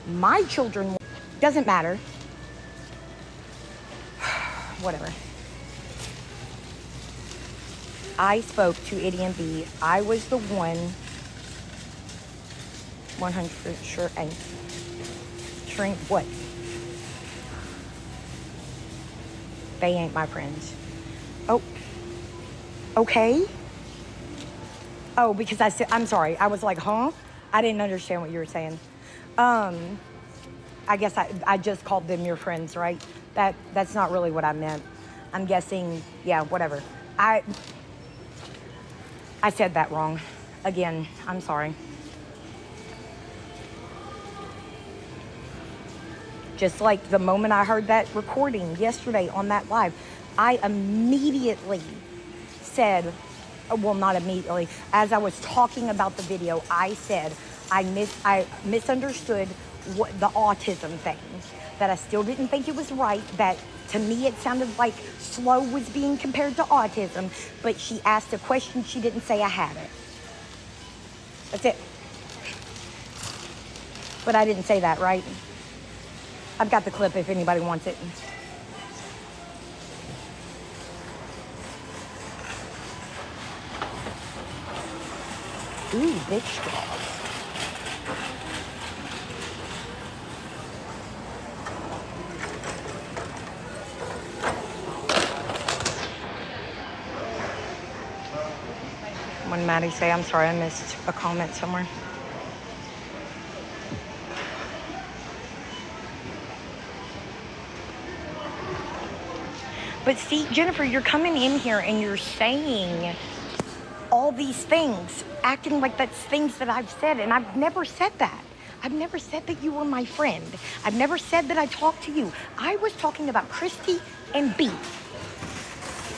My children, doesn't matter. Whatever. I spoke to Itty and B. I was the one 100% sure. And shrink what? They ain't my friends. Oh. Okay. Oh, because I said, I'm sorry. I was like, huh? I didn't understand what you were saying. I guess I just called them your friends, right? That's not really what I meant. I'm guessing, yeah, whatever. I said that wrong. Again, I'm sorry. Just like the moment I heard that recording yesterday on that live, I immediately said, well, not immediately, as I was talking about the video, I said I misunderstood what the autism thing, that I still didn't think it was right, that to me it sounded like slow was being compared to autism, but she asked a question, she didn't say I had it. That's it. But I didn't say that, right? I've got the clip if anybody wants it. Ooh, bitch straws. When Maddie say, I'm sorry, I missed a comment somewhere. But see, Jennifer, you're coming in here and you're saying all these things, acting like that's things that I've said, and I've never said that. I've never said that you were my friend. I've never said that I talked to you. I was talking about Christy and B.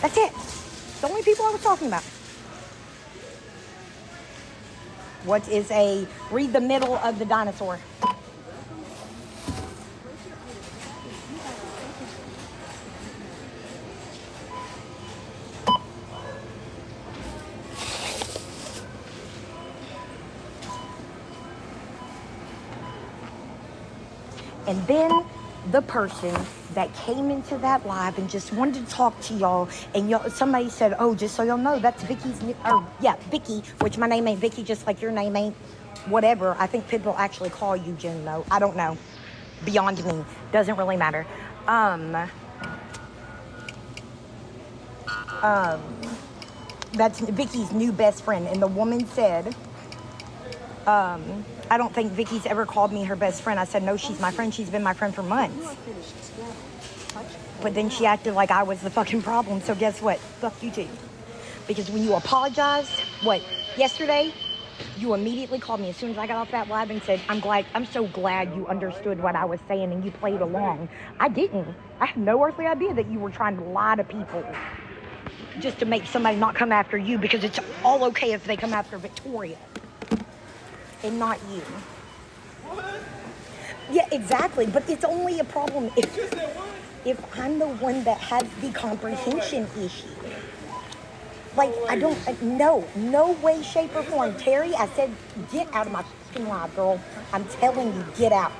That's it. The only people I was talking about. What is read the middle of the dinosaur. And then the person that came into that live and just wanted to talk to y'all, and somebody said, oh, just so y'all know, that's Vicky's new, Vicky, which my name ain't Vicky, just like your name ain't whatever. I think people actually call you Jen, though. I don't know. Beyond me. Doesn't really matter. That's Vicky's new best friend. And the woman said, I don't think Vicky's ever called me her best friend. I said, no, she's my friend. She's been my friend for months. But then she acted like I was the fucking problem. So guess what? Fuck you too. Because when you apologized, yesterday, you immediately called me as soon as I got off that live and said, I'm so glad you understood what I was saying and you played along. I didn't. I had no earthly idea that you were trying to lie to people just to make somebody not come after you, because it's all okay if they come after Victoria and not you. What? Yeah, exactly. But it's only a problem if I'm the one that has the comprehension issue. Like, I don't, no way, shape, or form. Terry, I said, get out of my fucking live, girl. I'm telling you, get out.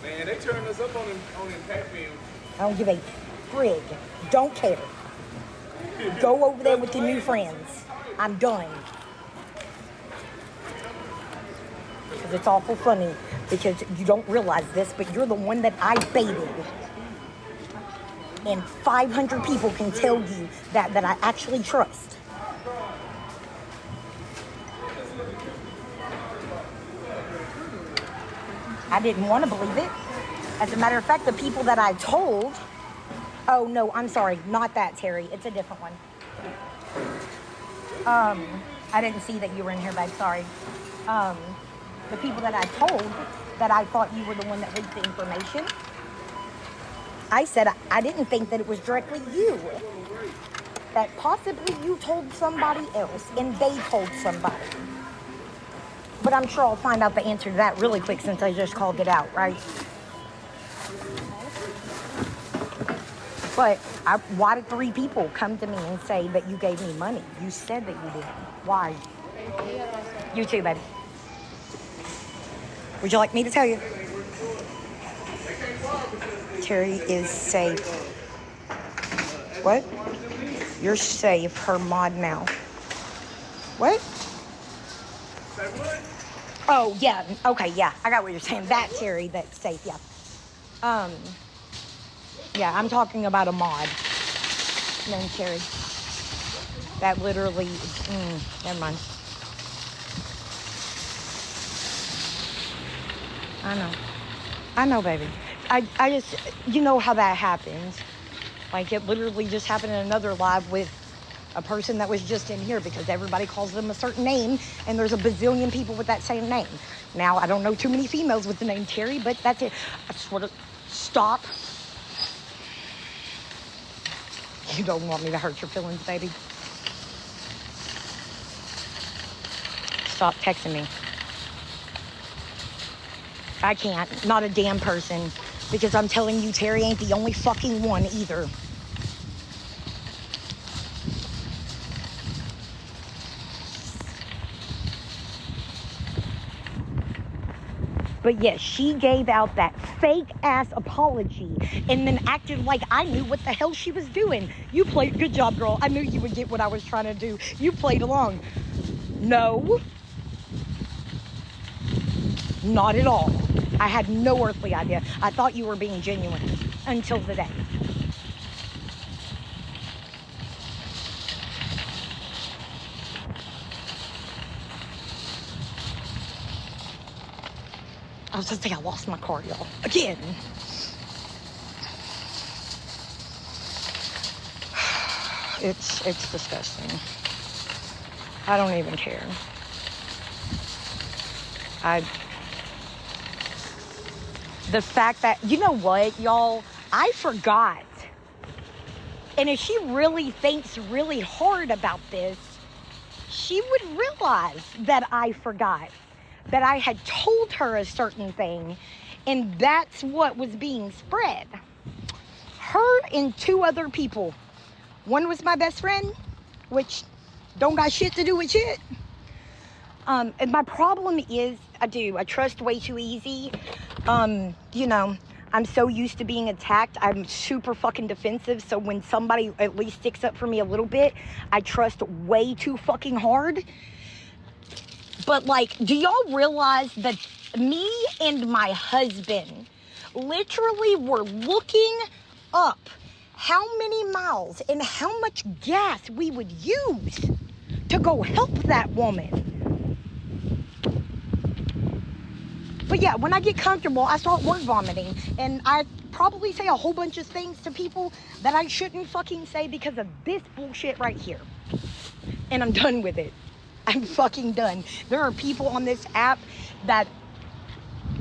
Man, they turned us up on Impact Film. I don't give a frig. Don't care. Go over there with your new friends. I'm done. Because it's awful funny, because you don't realize this, but you're the one that I baited. And 500 people can tell you that I actually trust. I didn't want to believe it. As a matter of fact, the people that I told, oh no, I'm sorry, not that, Terry. It's a different one. I didn't see that you were in here, babe, sorry. The people that I told that I thought you were the one that leaked the information, I said I didn't think that it was directly you. That possibly you told somebody else and they told somebody. But I'm sure I'll find out the answer to that really quick since I just called it out, right? But why did 3 people come to me and say that you gave me money? You said that you did. Why? You too, baby. Would you like me to tell you? Terry is safe. What? You're safe. Her mod now. What? Oh, yeah. Okay, yeah. I got what you're saying. That Terry, that's safe, yeah. Yeah, I'm talking about a mod named Terry. That literally, never mind. I know, baby. I just, you know how that happens. Like, it literally just happened in another live with a person that was just in here because everybody calls them a certain name, and there's a bazillion people with that same name. Now, I don't know too many females with the name Terry, but that's it. I sort of, stop. You don't want me to hurt your feelings, baby. Stop texting me. I can't. Not a damn person. Because I'm telling you, Terry ain't the only fucking one either. But yes, she gave out that fake ass apology and then acted like I knew what the hell she was doing. You played, good job, girl. I knew you would get what I was trying to do. You played along. No. Not at all. I had no earthly idea. I thought you were being genuine until today. I was just saying I lost my card, y'all. Again. It's disgusting. I don't even care. The fact that, you know what, y'all? I forgot. And if she really thinks really hard about this, she would realize that I forgot. That I had told her a certain thing, and that's what was being spread. Her and two other people. One was my best friend, which don't got shit to do with shit. And my problem is, I trust way too easy. You know, I'm so used to being attacked. I'm super fucking defensive. So when somebody at least sticks up for me a little bit, I trust way too fucking hard. But, like, do y'all realize that me and my husband literally were looking up how many miles and how much gas we would use to go help that woman? But, yeah, when I get comfortable, I start word vomiting. And I probably say a whole bunch of things to people that I shouldn't fucking say because of this bullshit right here. And I'm done with it. I'm fucking done. There are people on this app that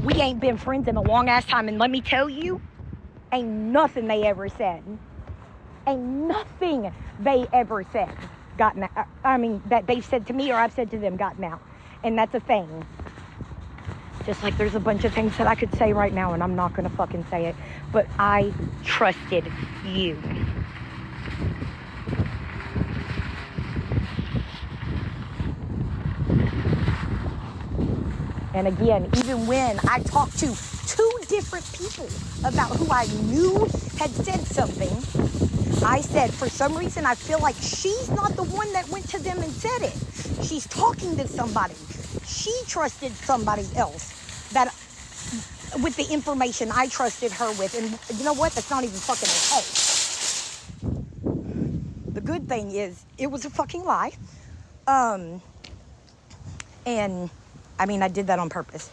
we ain't been friends in a long ass time. And let me tell you, ain't nothing they ever said. Ain't nothing they ever said gotten out. I mean, that they've said to me or I've said to them gotten out. And that's a thing. Just like there's a bunch of things that I could say right now and I'm not going to fucking say it. But I trusted you. And again, even when I talked to two different people about who I knew had said something, I said, for some reason, I feel like she's not the one that went to them and said it. She's talking to somebody. She trusted somebody else that with the information I trusted her with. And you know what? That's not even fucking okay. The good thing is, it was a fucking lie. And I mean, I did that on purpose.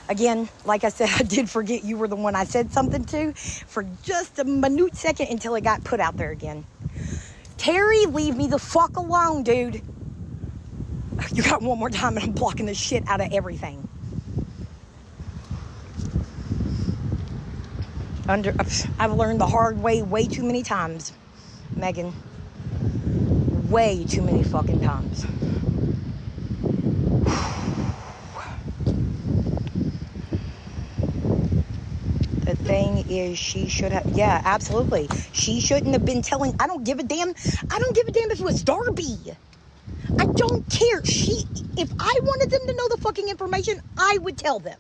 Again, like I said, I did forget you were the one I said something to for just a minute second until it got put out there again. Terry, leave me the fuck alone, dude. You got one more time and I'm blocking the shit out of everything. I've learned the hard way too many times, Megan. Way too many fucking times. The thing is, she should have, yeah, absolutely. She shouldn't have been telling, I don't give a damn if it was Darby. I don't care. If I wanted them to know the fucking information, I would tell them.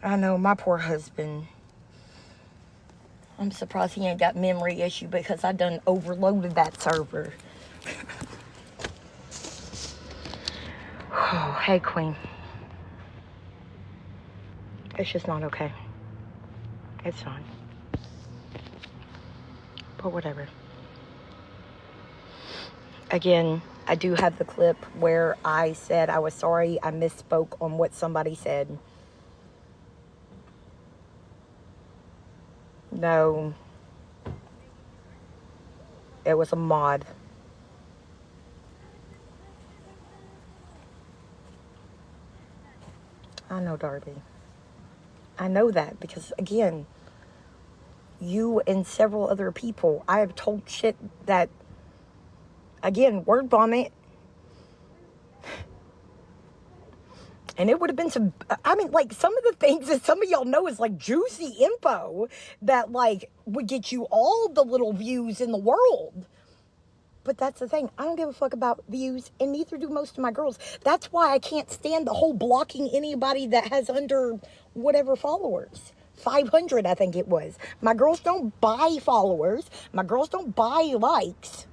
I know, my poor husband. I'm surprised he ain't got memory issue because I done overloaded that server. Oh, hey, Queen. It's just not okay. It's not. But whatever. Again, I do have the clip where I said I was sorry I misspoke on what somebody said. No. It was a mod. I know, Darby. I know that because, again, you and several other people, I have told shit that, again, word vomit. And it would have been some, I mean, like, some of the things that some of y'all know is, like, juicy info that, like, would get you all the little views in the world. But that's the thing. I don't give a fuck about views, and neither do most of my girls. That's why I can't stand the whole blocking anybody that has under whatever followers. 500, I think it was. My girls don't buy followers. My girls don't buy likes.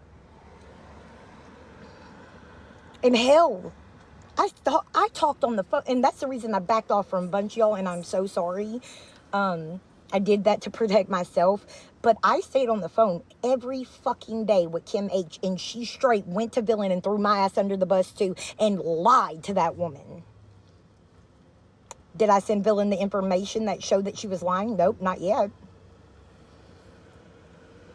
And hell, I talked on the phone, and that's the reason I backed off from a bunch of y'all, and I'm so sorry. I did that to protect myself, but I stayed on the phone every fucking day with Kim H, and she straight went to Villain and threw my ass under the bus too, and lied to that woman. Did I send Villain the information that showed that she was lying? Nope, not yet.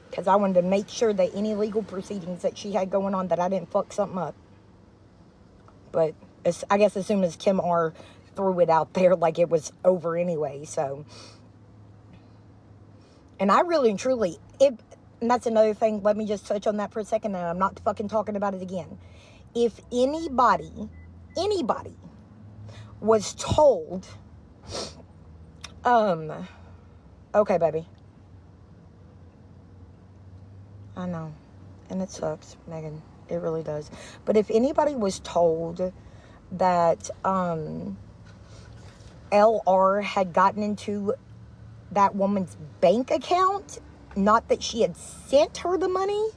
Because I wanted to make sure that any legal proceedings that she had going on, that I didn't fuck something up. But I guess as soon as Kim R threw it out there, like it was over anyway, so. And I really and truly, and that's another thing, let me just touch on that for a second, and I'm not fucking talking about it again. If anybody was told, okay, baby. I know, and it sucks, Megan. It really does. But if anybody was told that LR had gotten into that woman's bank account, not that she had sent her the money.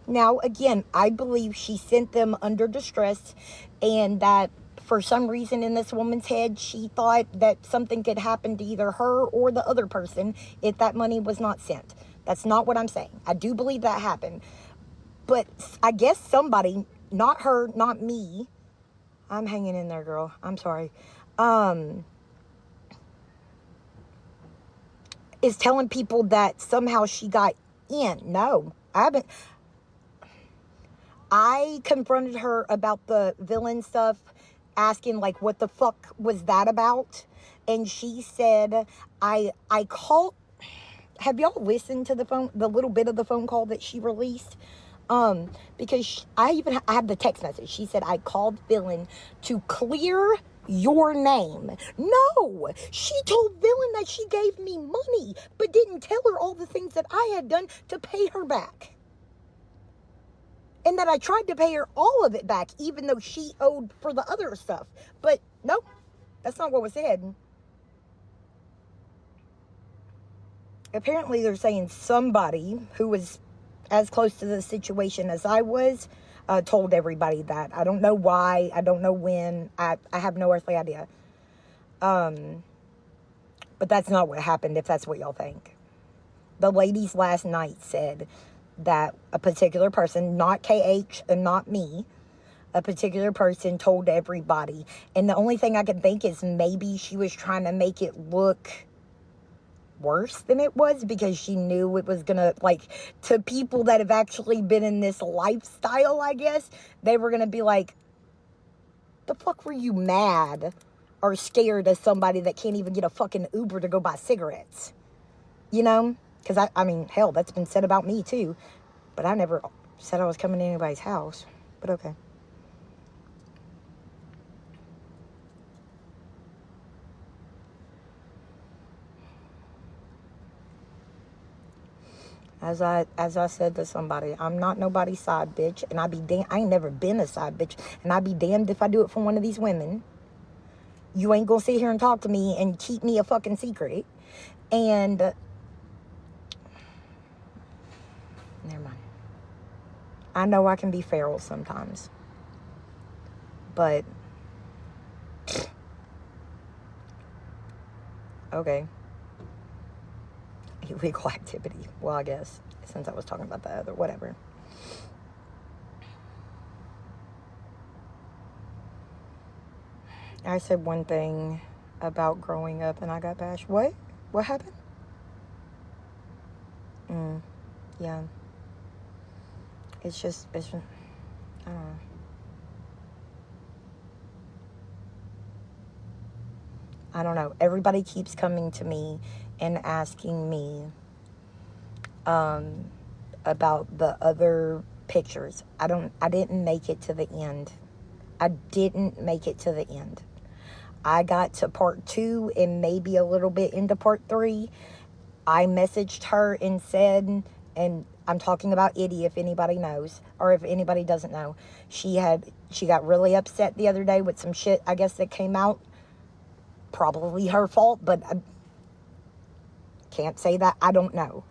Now, again, I believe she sent them under distress, and that for some reason in this woman's head, she thought that something could happen to either her or the other person if that money was not sent. That's not what I'm saying. I do believe that happened. But I guess somebody, not her, not me, I'm hanging in there, girl. I'm sorry. Is telling people that somehow she got in. No, I haven't. I confronted her about the Villain stuff, asking like, what the fuck was that about? And she said, I called. Have y'all listened to the little bit of the phone call that she released? Because I have the text message. She said, I called Villain to clear your name. No, she told Villain that she gave me money, but didn't tell her all the things that I had done to pay her back. And that I tried to pay her all of it back, even though she owed for the other stuff. But no, that's not what was said. Apparently they're saying somebody who was as close to the situation as I was, told everybody that. I don't know why. I don't know when. I have no earthly idea. But that's not what happened, if that's what y'all think. The ladies last night said that a particular person, not KH and not me, a particular person told everybody. And the only thing I can think is maybe she was trying to make it look worse than it was, because she knew it was gonna, like, to people that have actually been in this lifestyle, I guess, they were gonna be like, the fuck were you mad or scared of somebody that can't even get a fucking Uber to go buy cigarettes? You know? Because I mean, hell, that's been said about me too, but I never said I was coming to anybody's house. But okay. As I said to somebody, I'm not nobody's side bitch, and I ain't never been a side bitch, and I'd be damned if I do it for one of these women. You ain't gonna sit here and talk to me and keep me a fucking secret. And never mind. I know I can be feral sometimes, but okay. Illegal activity. Well, I guess since I was talking about the other, whatever. I said one thing about growing up and I got bashed. What? What happened? Yeah. It's just, I don't know. I don't know. Everybody keeps coming to me and asking me about the other pictures. I didn't make it to the end. I didn't make it to the end. I got to part 2 and maybe a little bit into part 3. I messaged her and said, and I'm talking about Itty if anybody knows, or if anybody doesn't know. She got really upset the other day with some shit, I guess, that came out. Probably her fault, but I can't say that. I don't know.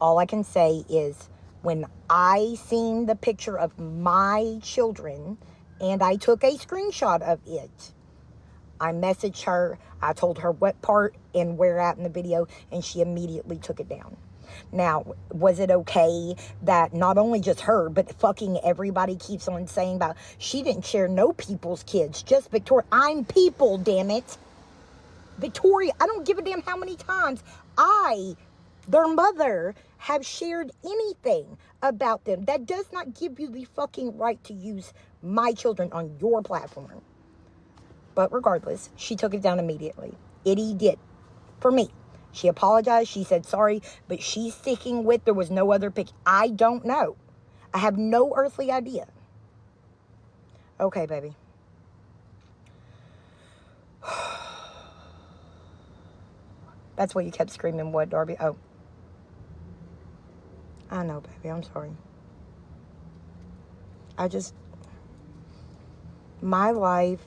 All I can say is when I seen the picture of my children and I took a screenshot of it, I messaged her, I told her what part and where at in the video, and she immediately took it down. Now, was it okay that not only just her, but fucking everybody keeps on saying about, she didn't share no people's kids, just Victoria. I'm people, damn it. Victoria, I don't give a damn how many times their mother, have shared anything about them. That does not give you the fucking right to use my children on your platform. But regardless, she took it down immediately. Itty did. For me. She apologized. She said sorry. But she's sticking with there was no other pic. I don't know. I have no earthly idea. Okay, baby. That's what you kept screaming, what, Darby? Oh. I know, baby. I'm sorry. My life,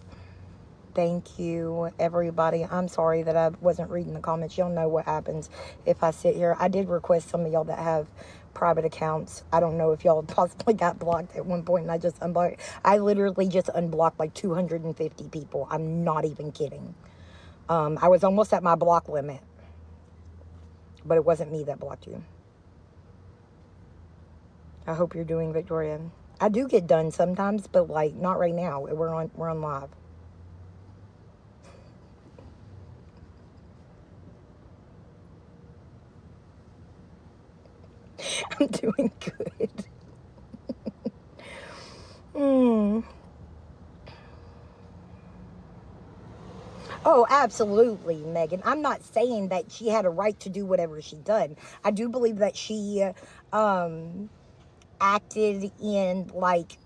thank you, everybody. I'm sorry that I wasn't reading the comments. Y'all know what happens if I sit here. I did request some of y'all that have private accounts. I don't know if y'all possibly got blocked at one point and I just unblocked. I literally just unblocked like 250 people. I'm not even kidding. I was almost at my block limit. But it wasn't me that blocked you. I hope you're doing, Victoria. I do get done sometimes, but like not right now. We're on live. I'm doing good. Oh, absolutely, Megan. I'm not saying that she had a right to do whatever she done. I do believe that she acted in like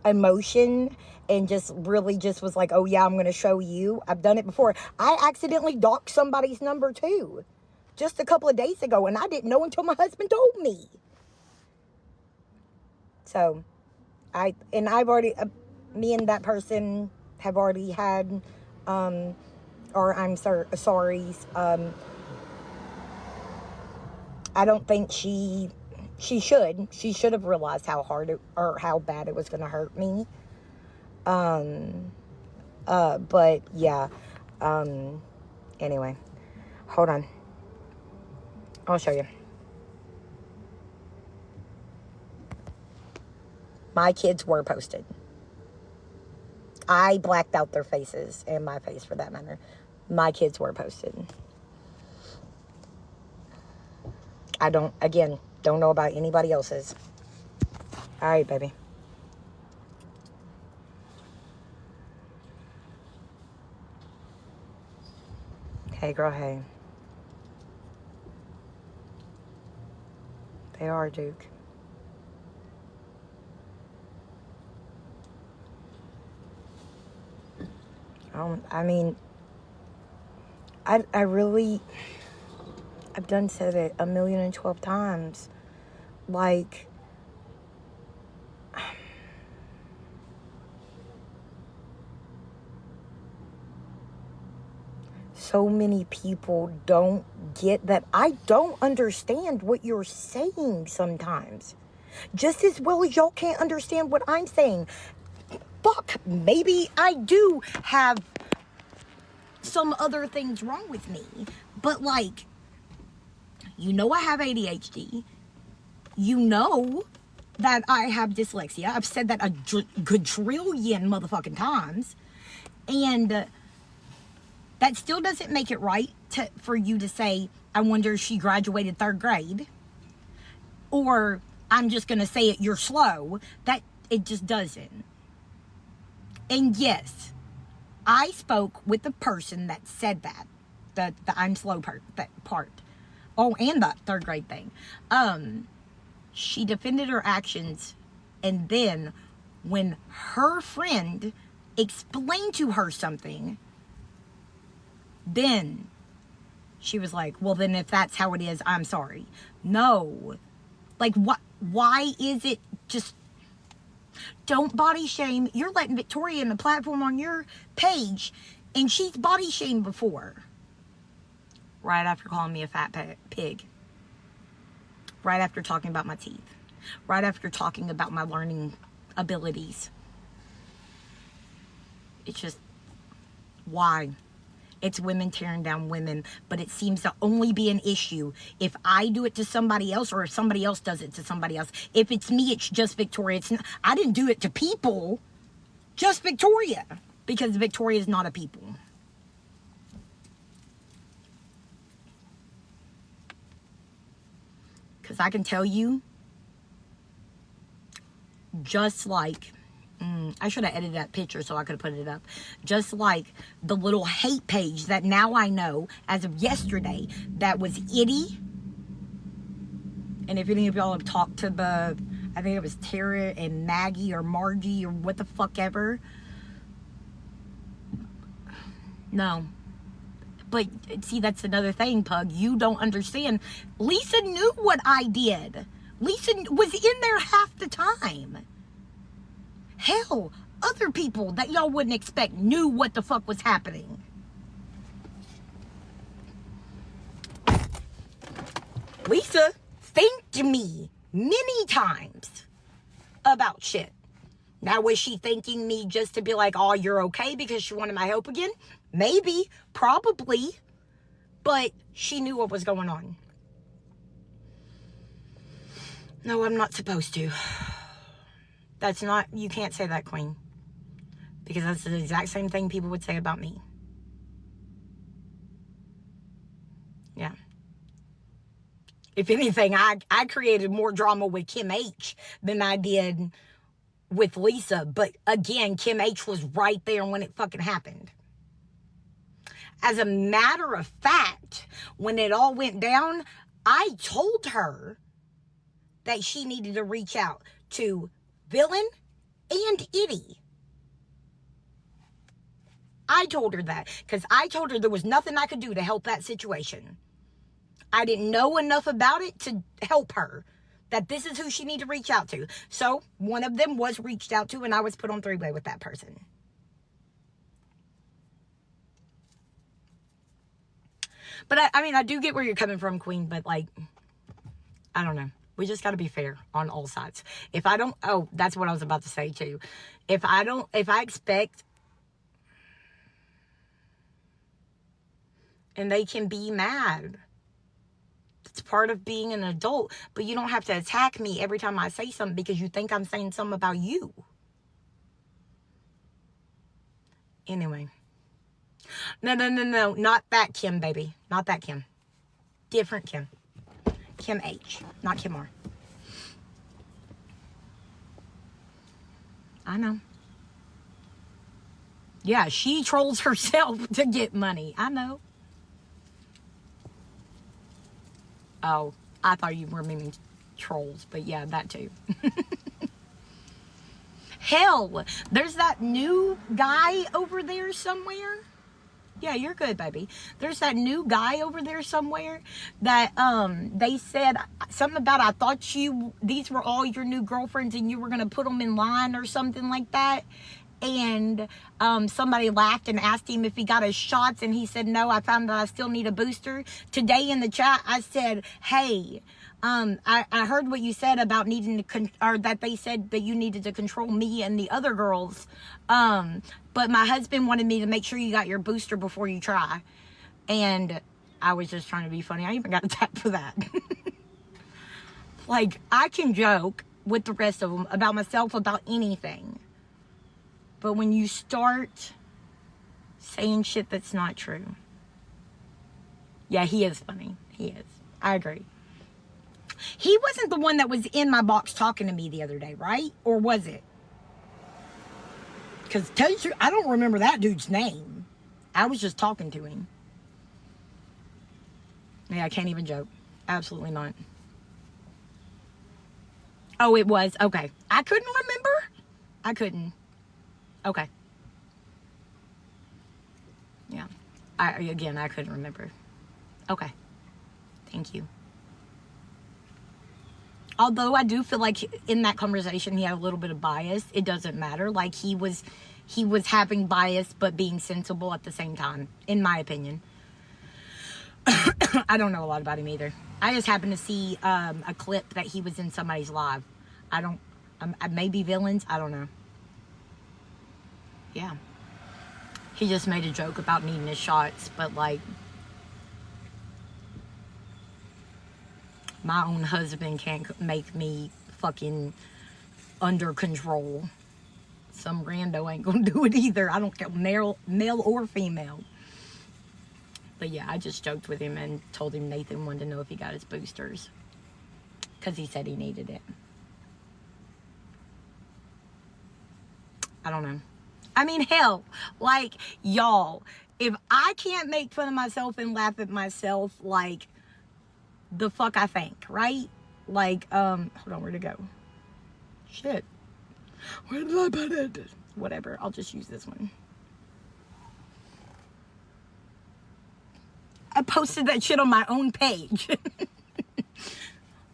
emotion and just really just was like, oh yeah, I'm going to show you. I've done it before. I accidentally doxed somebody's number too. Just a couple of days ago, and I didn't know until my husband told me. So, I've already, me and that person have already had, or I'm sorry, I don't think she should have realized how hard or how bad it was going to hurt me. But yeah, anyway, hold on. I'll show you. My kids were posted. I blacked out their faces, and my face for that matter. My kids were posted. I don't know about anybody else's. All right, baby. Hey, girl, hey. They are, Duke. I mean, I really, I've done said it 1,012 times. Like, so many people don't get that I don't understand what you're saying sometimes. Just as well as y'all can't understand what I'm saying. Fuck, maybe I do have some other things wrong with me. But like, you know I have ADHD. You know that I have dyslexia. I've said that a quadrillion motherfucking times. And that still doesn't make it right for you to say, I wonder if she graduated 3rd grade. Or I'm just going to say it, you're slow. That, it just doesn't. And yes, I spoke with the person that said that. The I'm slow that part. Oh, and the 3rd grade thing. She defended her actions. And then when her friend explained to her something, then she was like, well, then if that's how it is, I'm sorry. No. Like, what? Why is it just... Don't body shame. You're letting Victoria in the platform on your page, and she's body shamed before. Right after calling me a fat pig. Right after talking about my teeth. Right after talking about my learning abilities. It's just, why? It's women tearing down women, but it seems to only be an issue if I do it to somebody else or if somebody else does it to somebody else. If it's me, it's just Victoria. I didn't do it to people, just Victoria, because Victoria is not a people. Because I can tell you, just like... I should have edited that picture so I could have put it up. Just like the little hate page that now I know, as of yesterday, that was Itty. And if any of y'all have talked to the, I think it was Tara and Maggie or Margie or what the fuck ever. No. But see, that's another thing, Pug. You don't understand. Lisa knew what I did. Lisa was in there half the time. Hell, other people that y'all wouldn't expect knew what the fuck was happening. Lisa thanked me many times about shit. Now, was she thanking me just to be like, oh, you're okay because she wanted my help again? Maybe, probably. But she knew what was going on. No, I'm not supposed to. That's not, you can't say that, Queen. Because that's the exact same thing people would say about me. Yeah. If anything, I created more drama with Kim H than I did with Lisa. But again, Kim H was right there when it fucking happened. As a matter of fact, when it all went down, I told her that she needed to reach out to Villain and Itty. I told her that because I told her there was nothing I could do to help that situation. I didn't know enough about it to help her, that this is who she needed to reach out to. So one of them was reached out to, and I was put on three-way with that person. But I mean, I do get where you're coming from, Queen, but like, I don't know. We just got to be fair on all sides. If I don't, oh, that's what I was about to say too. If I expect, and they can be mad. It's part of being an adult, but you don't have to attack me every time I say something because you think I'm saying something about you. Anyway. No, not that Kim, baby. Not that Kim. Different Kim. Kim H, not Kim R. I know. Yeah, she trolls herself to get money. I know. Oh, I thought you were meaning trolls, but yeah, that too. Hell, there's that new guy over there somewhere. Yeah, you're good, baby. There's that new guy over there somewhere that they said something about, I thought these were all your new girlfriends and you were going to put them in line or something like that. and somebody laughed and asked him if he got his shots, and he said no. I found that I still need a booster. Today in the chat I said, hey, I heard what you said about needing to or that they said that you needed to control me and the other girls, but my husband wanted me to make sure you got your booster before you try. And I was just trying to be funny. I even got attacked for that. Like, I can joke with the rest of them about myself, about anything. But when you start saying shit that's not true. Yeah, he is funny. He is. I agree. He wasn't the one that was in my box talking to me the other day, right? Or was it? Because tell you the truth, I don't remember that dude's name. I was just talking to him. Yeah, I can't even joke. Absolutely not. Oh, it was. Okay. I couldn't remember. I couldn't. Okay. Yeah. I couldn't remember. Okay. Thank you. Although I do feel like in that conversation he had a little bit of bias. It doesn't matter. Like he was having bias but being sensible at the same time, in my opinion. I don't know a lot about him either. I just happened to see a clip that he was in somebody's live. Maybe villains. I don't know. Yeah. He just made a joke about needing his shots, but like, my own husband can't make me fucking under control. Some rando ain't gonna do it either. I don't care, male or female. But yeah, I just joked with him and told him Nathan wanted to know if he got his boosters, because he said he needed it. I don't know. I mean, hell, like, y'all, if I can't make fun of myself and laugh at myself, like, the fuck I think, right? Like, hold on, where'd it go? Shit. Where did I put it? Whatever, I'll just use this one. I posted that shit on my own page.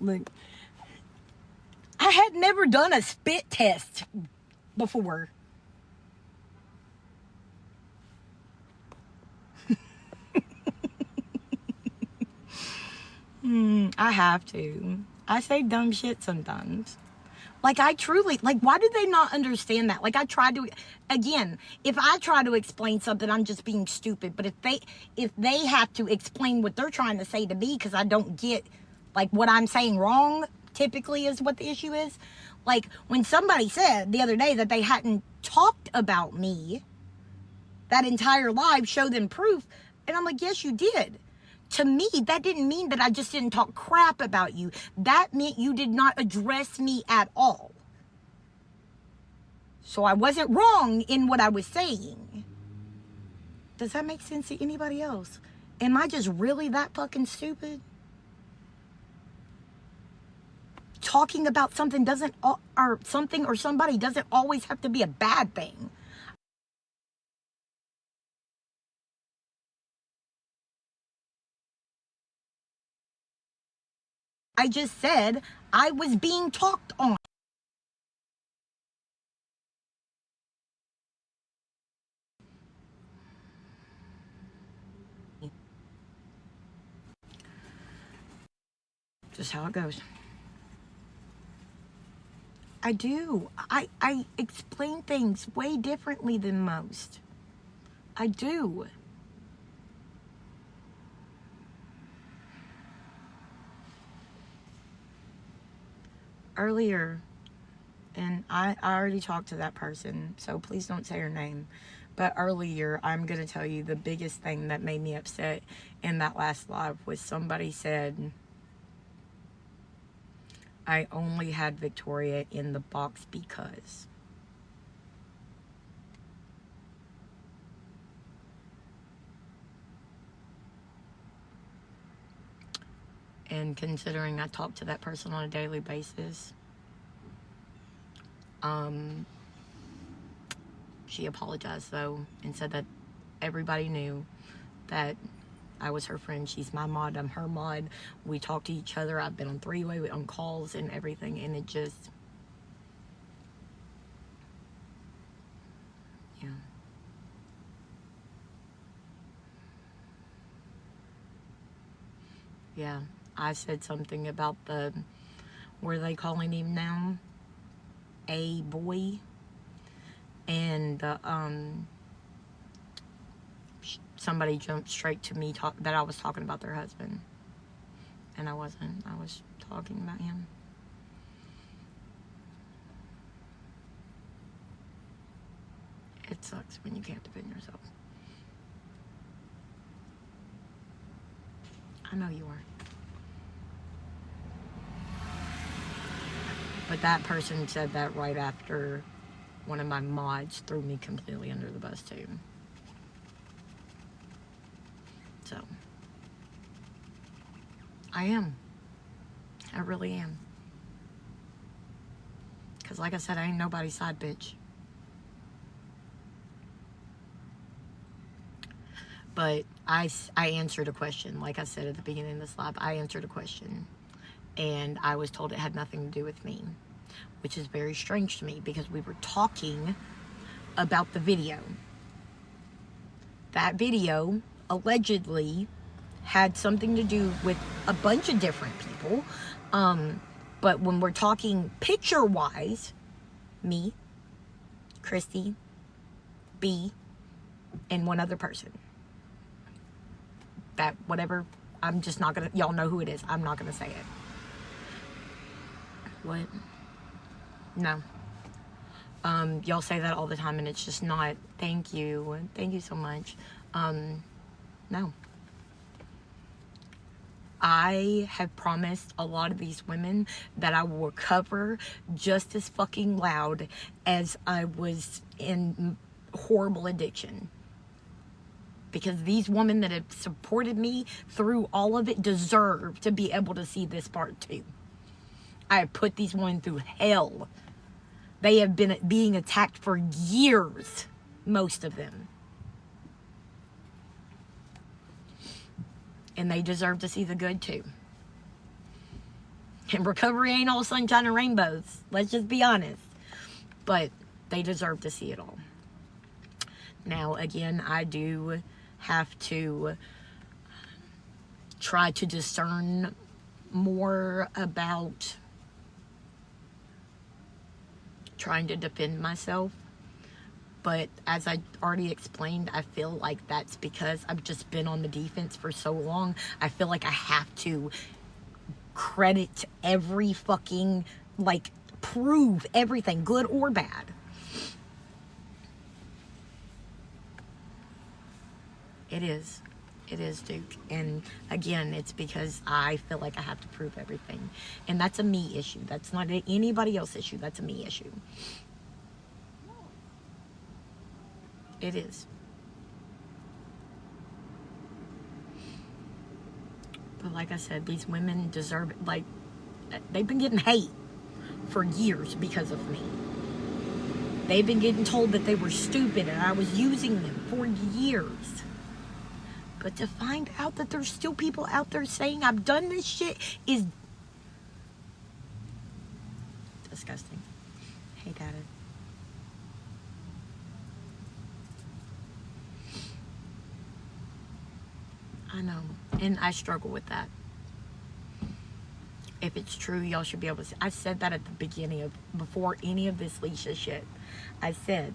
Look, I had never done a spit test before. I have to. I say dumb shit sometimes. Like, I truly, like, why do they not understand that? Like, I tried to, again, if I try to explain something, I'm just being stupid. But if they have to explain what they're trying to say to me because I don't get, like, what I'm saying wrong, typically is what the issue is. Like, when somebody said the other day that they hadn't talked about me that entire live, show them proof. And I'm like, yes, you did. To me, that didn't mean that I just didn't talk crap about you. That meant you did not address me at all. So I wasn't wrong in what I was saying. Does that make sense to anybody else? Am I just really that fucking stupid? Talking about something doesn't, or something or somebody doesn't always have to be a bad thing. I just said I was being talked on. Just how it goes. I do. I explain things way differently than most. I do. Earlier, and I already talked to that person, so please don't say her name. But earlier, I'm going to tell you the biggest thing that made me upset in that last live was somebody said, I only had Victoria in the box because. And considering I talk to that person on a daily basis, she apologized though and said that everybody knew that I was her friend. She's my mod, I'm her mod. We talk to each other. I've been on three-way, on calls and everything, and it just, Yeah, I said something about what are they calling him now? A boy. And somebody jumped straight to me that I was talking about their husband. And I wasn't. I was talking about him. It sucks when you can't defend yourself. I know you are. But that person said that right after one of my mods threw me completely under the bus too. So, I am. I really am. Because like I said, I ain't nobody's side bitch. But I answered a question. Like I said at the beginning of this live, I answered a question. And I was told it had nothing to do with me. Which is very strange to me because we were talking about the video. That video allegedly had something to do with a bunch of different people. But when we're talking picture-wise, me, Christy, B, and one other person. That whatever, I'm just not gonna, y'all know who it is. I'm not gonna say it. What? No. Y'all say that all the time and it's just not. Thank you. Thank you so much. No. I have promised a lot of these women that I will recover just as fucking loud as I was in horrible addiction. Because these women that have supported me through all of it deserve to be able to see this part too. I have put these women through hell. They have been being attacked for years, most of them. And they deserve to see the good too. And recovery ain't all sunshine and rainbows. Let's just be honest. But they deserve to see it all. Now, again, I do have to try to discern more about trying to defend myself. But as I already explained, I feel like that's because I've just been on the defense for so long. I feel like I have to credit every fucking, like, prove everything, good or bad. It is. It is, Duke. And again, it's because I feel like I have to prove everything. And that's a me issue. That's not anybody else's issue. That's a me issue. It is. But like I said, these women deserve it. Like, they've been getting hate for years because of me. They've been getting told that they were stupid and I was using them for years. But to find out that there's still people out there saying I've done this shit is disgusting. Hey, Dada. I know. And I struggle with that. If it's true, y'all should be able to see. I said that at the beginning before any of this Leisha shit. I said,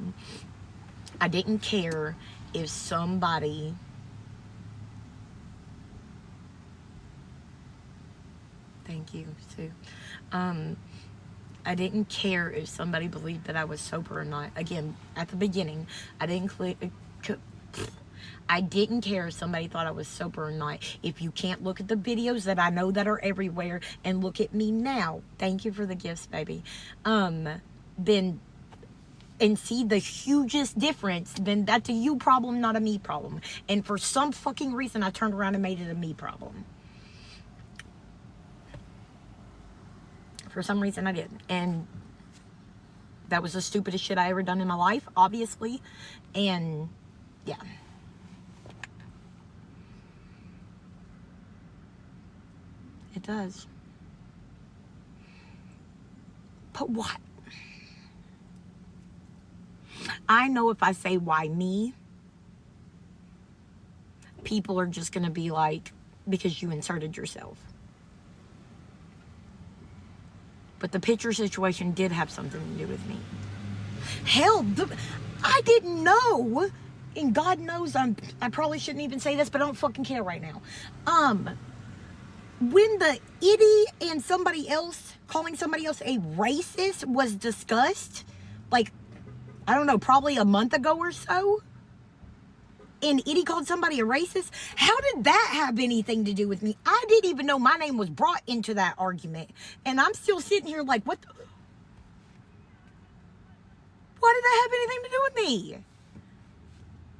I didn't care if somebody thank you, Sue. I didn't care if somebody believed that I was sober or not. Again, at the beginning, I didn't care if somebody thought I was sober or not. If you can't look at the videos that I know that are everywhere and look at me now, thank you for the gifts, baby, then and see the hugest difference, then that's a you problem, not a me problem. And for some fucking reason, I turned around and made it a me problem. For some reason, I did. And that was the stupidest shit I ever done in my life, obviously. And, yeah. It does. But what? I know if I say why me, people are just going to be like, because you inserted yourself. But the picture situation did have something to do with me. Hell, I didn't know, and God knows I probably shouldn't even say this, but I don't fucking care right now. When the itty and somebody else, calling somebody else a racist was discussed, like, I don't know, probably a month ago or so, and Itty called somebody a racist, how did that have anything to do with me? I didn't even know my name was brought into that argument, and I'm still sitting here like, why did that have anything to do with me?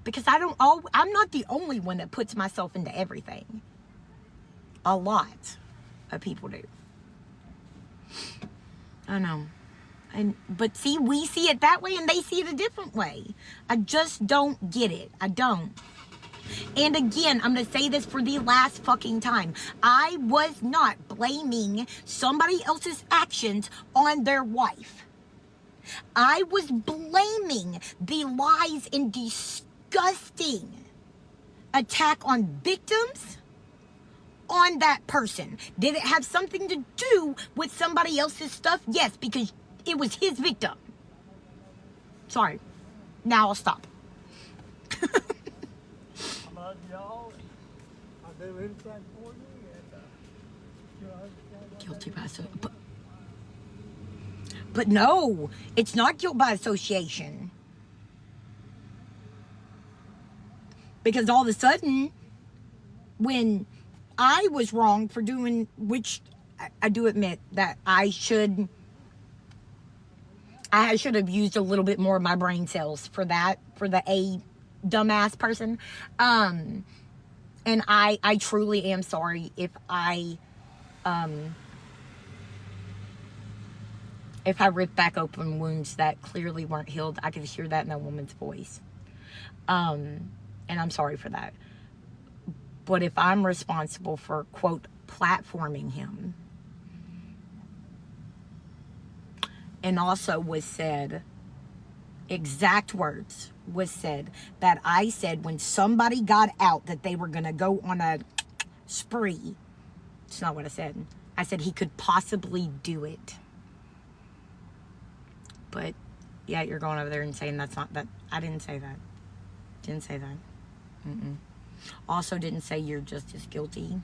Because I'm not the only one that puts myself into everything. A lot of people do. I know. But see, we see it that way and they see it a different way. I just don't get it. I don't. And again, I'm going to say this for the last fucking time. I was not blaming somebody else's actions on their wife. I was blaming the lies and disgusting attack on victims on that person. Did it have something to do with somebody else's stuff? Yes, because it was his victim. Sorry. Now I'll stop. I love y'all. I'll do anything for you. And, Guilty by association. But no, it's not guilt by association. Because all of a sudden, when I was wrong for doing, which I do admit that I should have used a little bit more of my brain cells for that, for the dumbass person. And I truly am sorry if I ripped back open wounds that clearly weren't healed. I could hear that in that woman's voice. And I'm sorry for that. But if I'm responsible for, quote, platforming him, and also was said, exact words was said, that I said when somebody got out that they were going to go on a spree. It's not what I said. I said he could possibly do it. But, yeah, you're going over there and saying that's not that. I didn't say that. Didn't say that. Also didn't say you're just as guilty.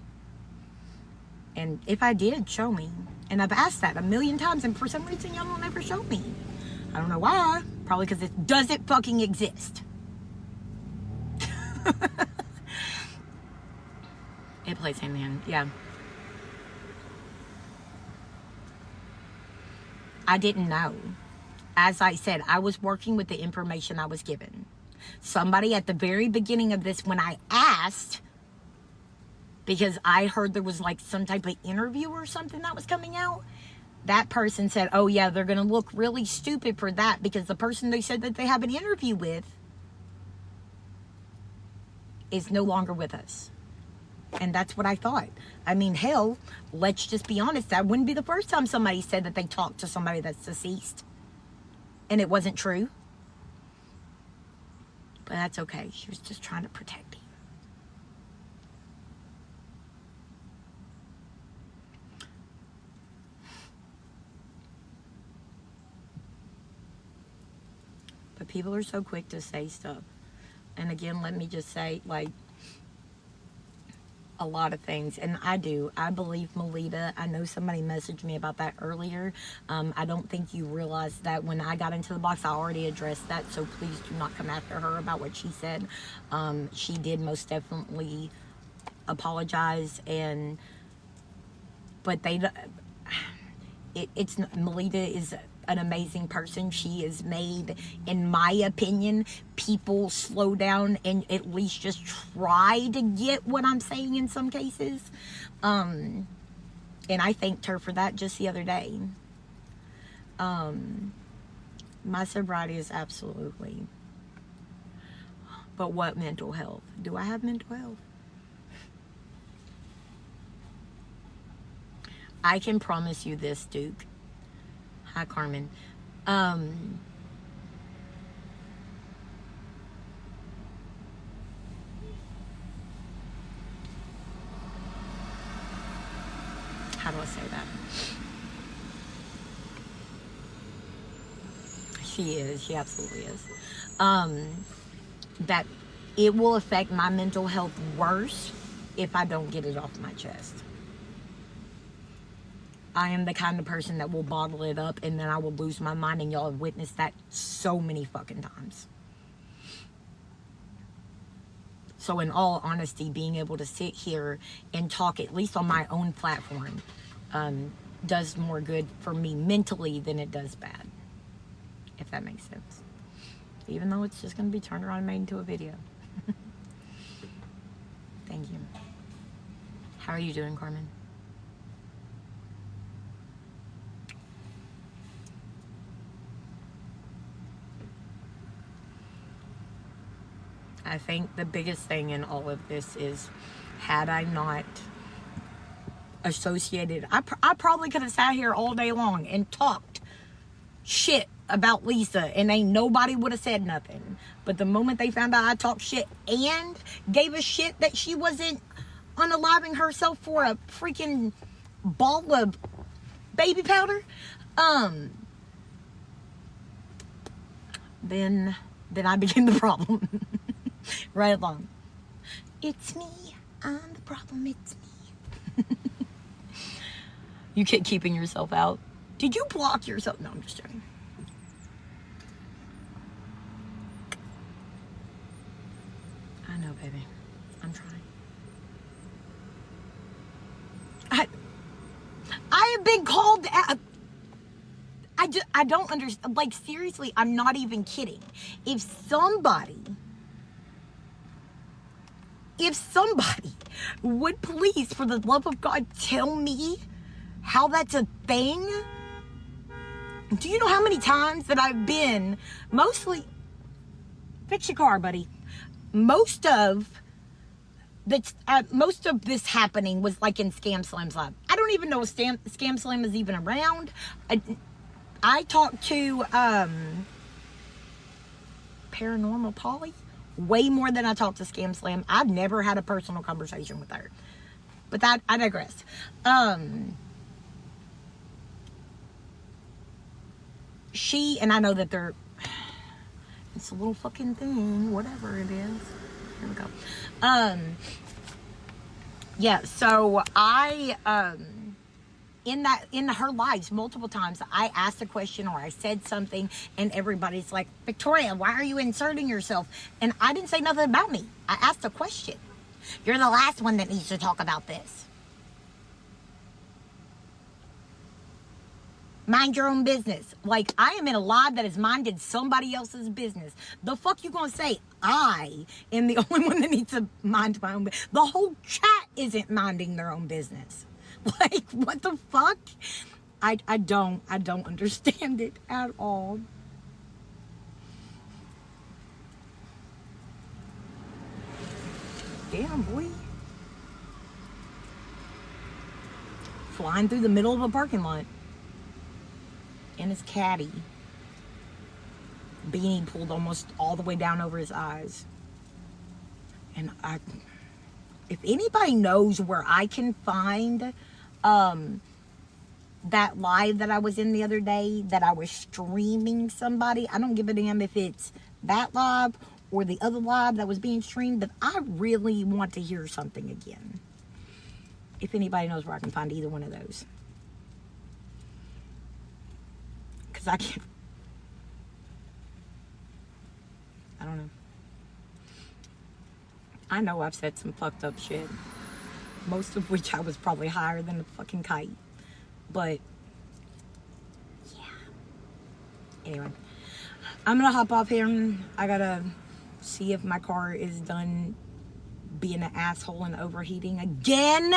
And if I did, show me. And I've asked that a million times, and for some reason y'all don't ever show me. I don't know why. Probably because it doesn't fucking exist. It plays hand in hand. Yeah. I didn't know. As I said, I was working with the information I was given. Somebody at the very beginning of this, when I asked, because I heard there was like some type of interview or something that was coming out, that person said, oh yeah, they're going to look really stupid for that because the person they said that they have an interview with is no longer with us. And that's what I thought. I mean, hell, let's just be honest. That wouldn't be the first time somebody said that they talked to somebody that's deceased and it wasn't true. But that's okay. She was just trying to protect him. But people are so quick to say stuff. And again, let me just say, like, a lot of things. And I believe Melita. I know somebody messaged me about that earlier. I don't think you realized that when I got into the box, I already addressed that. So please do not come after her about what she said. She did most definitely apologize. But Melita is an amazing person. She has made, in my opinion, people slow down and at least just try to get what I'm saying in some cases. And I thanked her for that just the other day. My sobriety is absolutely. But what mental health? Do I have mental health? I can promise you this, Duke. Hi, Carmen. how do I say that? She is. She absolutely is. That it will affect my mental health worse if I don't get it off my chest. I am the kind of person that will bottle it up and then I will lose my mind, and y'all have witnessed that so many fucking times. So in all honesty, being able to sit here and talk, at least on my own platform, does more good for me mentally than it does bad. If that makes sense. Even though it's just going to be turned around and made into a video. Thank you. How are you doing, Carmen? I think the biggest thing in all of this is, had I not associated, I probably could have sat here all day long and talked shit about Lisa and ain't nobody would have said nothing. But the moment they found out I talked shit and gave a shit that she wasn't unaliving herself for a freaking ball of baby powder, then I became the problem. Right along. It's me. I'm the problem. It's me. You keep keeping yourself out. Did you block yourself? No, I'm just joking. I know, baby. I'm trying. I have been called out. I don't understand. Like, seriously, I'm not even kidding. If somebody would please, for the love of God, tell me how that's a thing. Do you know how many times that I've been, mostly, fix your car, buddy. Most of this happening was like in Scam Slam's lab. I don't even know if Scam Slam is even around. I talked to Paranormal Polly way more than I talked to Scam Slam. I've never had a personal conversation with her. But that, I digress. She, and I know that they're, it's a little fucking thing, whatever it is. Here we go. Yeah, so I, in her lives, multiple times, I asked a question or I said something and everybody's like, Victoria, why are you inserting yourself? And I didn't say nothing about me. I asked a question. You're the last one that needs to talk about this. Mind your own business. Like, I am in a live that has minded somebody else's business. The fuck you gonna say I am the only one that needs to mind my own business? The whole chat isn't minding their own business. Like, what the fuck? I don't understand it at all. Damn, boy. Flying through the middle of a parking lot. In his caddy. Beanie pulled almost all the way down over his eyes. And if anybody knows where I can find that live that I was in the other day, that I was streaming somebody, I don't give a damn if it's that live or the other live that was being streamed, but I really want to hear something again. If anybody knows where I can find either one of those. Because I can't. I don't know. I know I've said some fucked up shit. Most of which I was probably higher than a fucking kite. But, yeah. Anyway. I'm gonna hop off here and I gotta see if my car is done being an asshole and overheating again.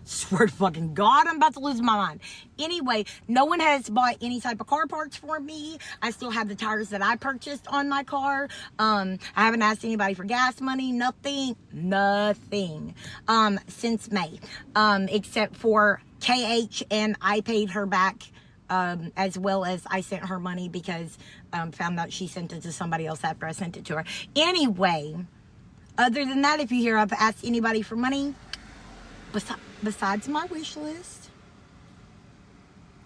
Swear to fucking God, I'm about to lose my mind. Anyway, no one has bought any type of car parts for me. I still have the tires that I purchased on my car. I haven't asked anybody for gas money. Nothing. Since May. Except for KH, and I paid her back. As well as I sent her money because found out she sent it to somebody else after I sent it to her. Anyway, other than that, if you hear I've asked anybody for money, besides my wish list,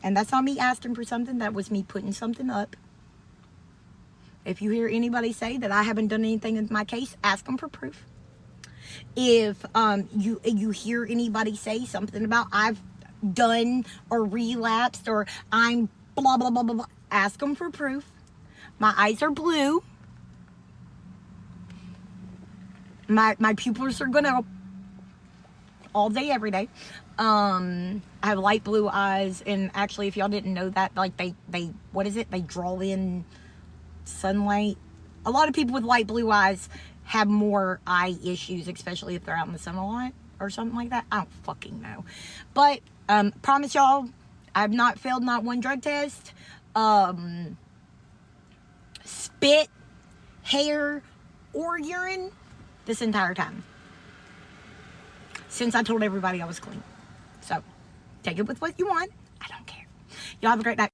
And that's not me asking for something. That was me putting something up. If you hear anybody say that I haven't done anything in my case, ask them for proof. If you hear anybody say something about I've done or relapsed or I'm blah, blah, blah, blah, blah, ask them for proof. My eyes are blue. My pupils are gonna all day, every day. I have light blue eyes, and actually, if y'all didn't know that, like they what is it? They draw in sunlight. A lot of people with light blue eyes have more eye issues, especially if they're out in the sun a lot or something like that. I don't fucking know. But promise y'all, I've not failed not one drug test. Spit, hair, or urine this entire time. Since I told everybody I was clean. So, take it with what you want. I don't care. Y'all have a great night.